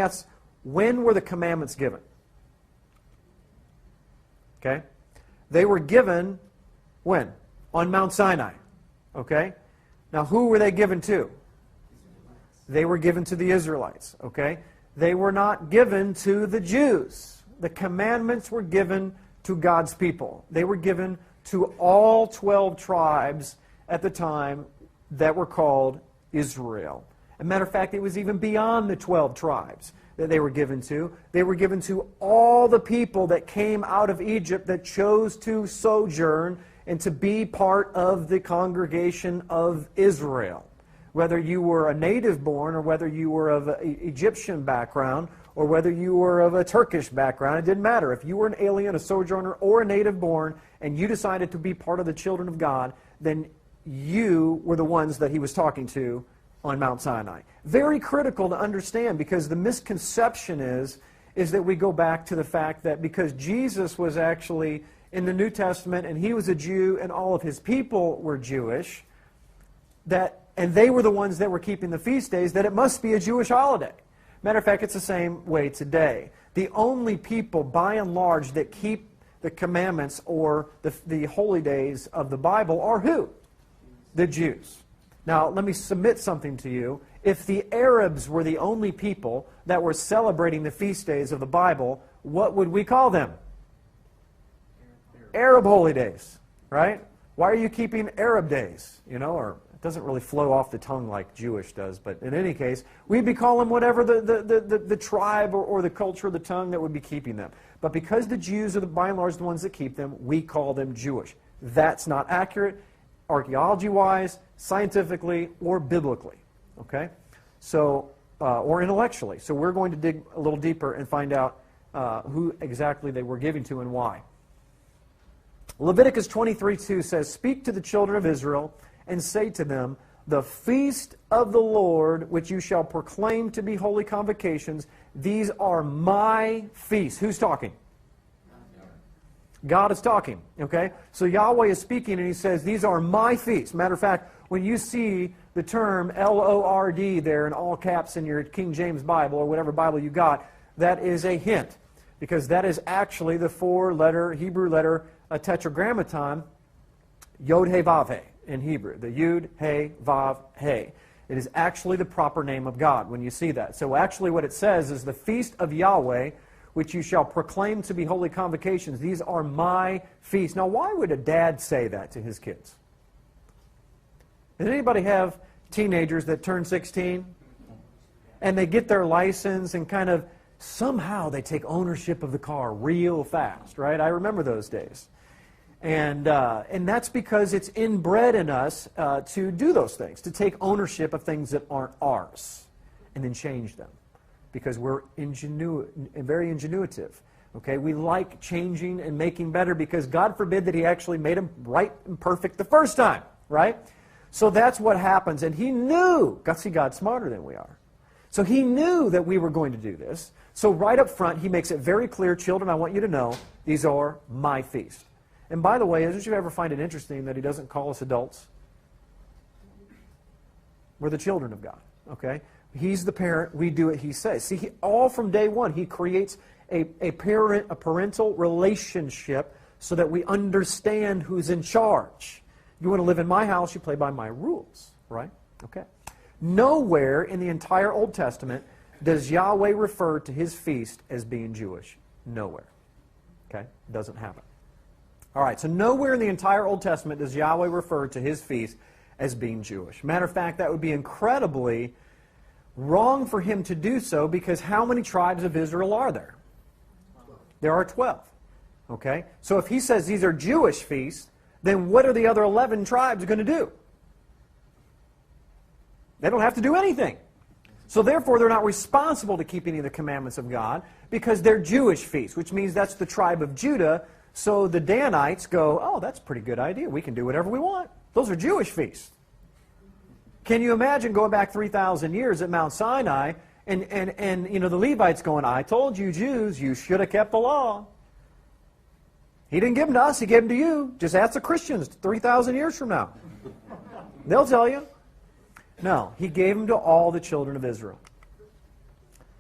That's when were the commandments given? Okay? They were given when? On Mount Sinai. Okay? Now, who were they given to? They were given to the Israelites. Okay? They were not given to the Jews. The commandments were given to God's people. They were given to all 12 tribes at the time that were called Israel. As a matter of fact, it was even beyond the 12 tribes that they were given to. They were given to all the people that came out of Egypt that chose to sojourn and to be part of the congregation of Israel. Whether you were a native born or whether you were of an Egyptian background or whether you were of a Turkish background, it didn't matter. If you were an alien, a sojourner, or a native born, and you decided to be part of the children of God, then you were the ones that He was talking to on Mount Sinai. Very critical to understand, because the misconception is that we go back to the fact that because Jesus was actually in the New Testament and He was a Jew and all of His people were Jewish, and they were the ones that were keeping the feast days, that it must be a Jewish holiday. Matter of fact, it's the same way today. The only people, by and large, that keep the commandments or the holy days of the Bible are who? The Jews. Now, let me submit something to you. If the Arabs were the only people that were celebrating the feast days of the Bible, what would we call them? Arab holy days, right? Why are you keeping Arab days? You know, or it doesn't really flow off the tongue like Jewish does, but in any case, we'd be calling whatever the tribe or the culture or the tongue that would be keeping them. But because the Jews are, by and large, the ones that keep them, we call them Jewish. That's not accurate, archaeology-wise, scientifically, or biblically. Okay? So, or intellectually. So we're going to dig a little deeper and find out who exactly they were giving to and why. Leviticus 23:2 says, "Speak to the children of Israel, and say to them, the feast of the Lord, which you shall proclaim to be holy convocations, these are my feasts." Who's talking? God is talking, okay? So Yahweh is speaking, and He says, these are my feasts. Matter of fact, when you see the term Lord there in all caps in your King James Bible, or whatever Bible you got, that is a hint, because that is actually the four-letter Hebrew letter, a tetragrammaton, Yod-He-Vav-He. In Hebrew, the Yud, He, Vav, He. It is actually the proper name of God when you see that. So actually what it says is the feast of Yahweh, which you shall proclaim to be holy convocations. These are my feasts. Now, why would a dad say that to his kids? Does anybody have teenagers that turn 16? And they get their license and kind of, somehow they take ownership of the car real fast, right? I remember those days. And that's because it's inbred in us to do those things, to take ownership of things that aren't ours, and then change them, because we're very ingenuitive. Okay, we like changing and making better, because God forbid that He actually made them right and perfect the first time, right? So that's what happens, and He knew. See, God's smarter than we are. So He knew that we were going to do this. So right up front, He makes it very clear, children, I want you to know, these are my feasts. And by the way, did you ever find it interesting that He doesn't call us adults? We're the children of God, okay? He's the parent. We do what He says. See, all from day one, He creates a parental relationship so that we understand who's in charge. You want to live in my house, you play by my rules, right? Okay. Nowhere in the entire Old Testament does Yahweh refer to His feast as being Jewish. Nowhere. Okay? It doesn't happen. All right, so nowhere in the entire Old Testament does Yahweh refer to His feast as being Jewish. Matter of fact, that would be incredibly wrong for Him to do so, because how many tribes of Israel are there? 12. There are 12. Okay? So if He says these are Jewish feasts, then what are the other 11 tribes going to do? They don't have to do anything. So therefore, they're not responsible to keep any of the commandments of God, because they're Jewish feasts, which means that's the tribe of Judah. So the Danites go, oh, that's a pretty good idea. We can do whatever we want. Those are Jewish feasts. Can you imagine going back 3,000 years at Mount Sinai and you know, the Levites going, I told you Jews, you should have kept the law. He didn't give them to us, He gave them to you. Just ask the Christians 3,000 years from now. They'll tell you. No, He gave them to all the children of Israel.